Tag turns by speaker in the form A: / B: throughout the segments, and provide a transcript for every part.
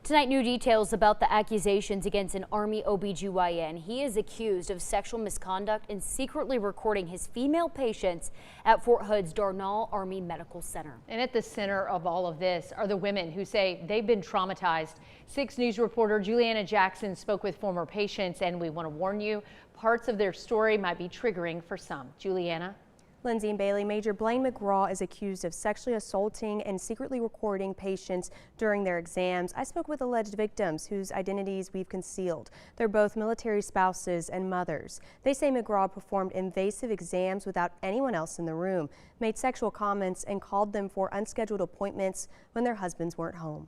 A: Tonight, new details about the accusations against an Army OBGYN. He is accused of sexual misconduct and secretly recording his female patients at Fort Hood's Darnall Army Medical Center.
B: And at the center of all of this are the women who say they've been traumatized. 6 News reporter Juliana Jackson spoke with former patients, and we want to warn you, parts of their story might be triggering for some. Juliana?
C: Lindsay and Bailey, Major Blaine McGraw is accused of sexually assaulting and secretly recording patients during their exams. I spoke with alleged victims whose identities we've concealed. They're both military spouses and mothers. They say McGraw performed invasive exams without anyone else in the room, made sexual comments, and called them for unscheduled appointments when their husbands weren't home.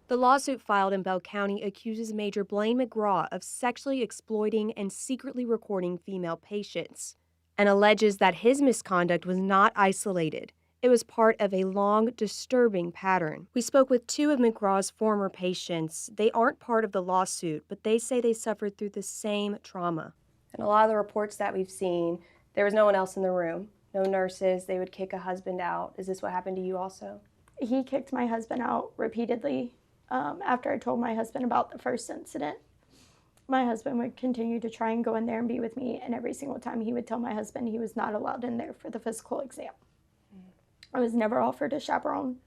C: The lawsuit filed in Bell County accuses Major Blaine McGraw of sexually exploiting and secretly recording female patients, and alleges that his misconduct was not isolated. It was part of a long, disturbing pattern. We spoke with 2 of McGraw's former patients. They aren't part of the lawsuit, but they say they suffered through the same trauma. And a lot of the reports that we've seen, there was no one else in the room, no nurses. They would kick a husband out. Is this what happened to you also?
D: He kicked my husband out repeatedly after I told my husband about the first incident. My husband would continue to try and go in there and be with me, and every single time he would tell my husband he was not allowed in there for the physical exam. I was never offered a chaperone,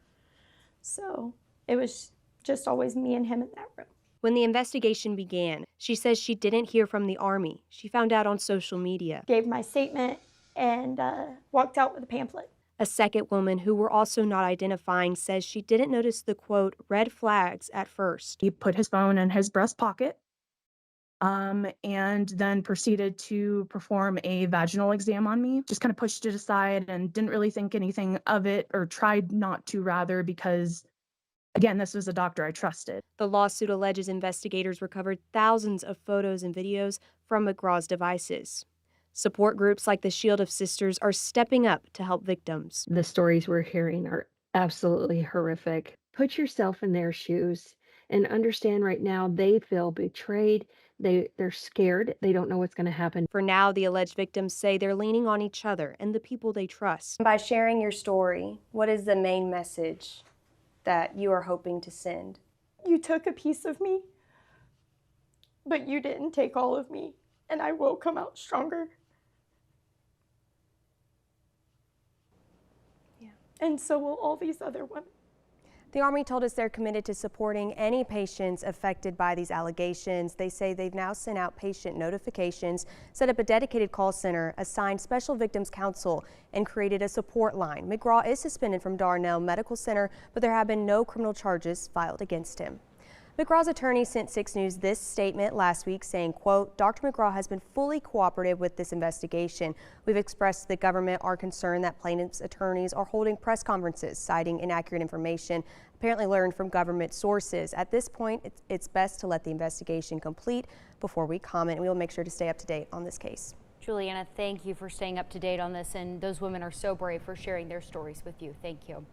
D: so it was just always me and him in that room.
C: When the investigation began, she says she didn't hear from the Army. She found out on social media.
D: Gave my statement and walked out with a pamphlet.
C: A second woman, who we're also not identifying, says she didn't notice the, quote, red flags at first.
E: He put his phone in his breast pocket. And then proceeded to perform a vaginal exam on me. Just kind of pushed it aside and didn't really think anything of it, or tried not to rather, because again, this was a doctor I trusted.
C: The lawsuit alleges investigators recovered thousands of photos and videos from McGraw's devices. Support groups like the Shield of Sisters are stepping up to help victims.
F: The stories we're hearing are absolutely horrific. Put yourself in their shoes and understand right now they feel betrayed. They're scared. They don't know what's going to happen.
C: For now, the alleged victims say they're leaning on each other and the people they trust. By sharing your story, what is the main message that you are hoping to send?
D: You took a piece of me, but you didn't take all of me, and I will come out stronger.
C: Yeah.
D: And so will all these other women.
C: The Army told us they're committed to supporting any patients affected by these allegations. They say they've now sent out patient notifications, set up a dedicated call center, assigned special victims counsel, and created a support line. McGraw is suspended from Darnall Medical Center, but there have been no criminal charges filed against him. McGraw's attorney sent 6 News this statement last week saying, quote, Dr. McGraw has been fully cooperative with this investigation. We've expressed to the government our concern that plaintiff's attorneys are holding press conferences citing inaccurate information apparently learned from government sources. At this point, it's best to let the investigation complete before we comment. We will make sure to stay up to date on this case.
A: Juliana, thank you for staying up to date on this, and those women are so brave for sharing their stories with you. Thank you.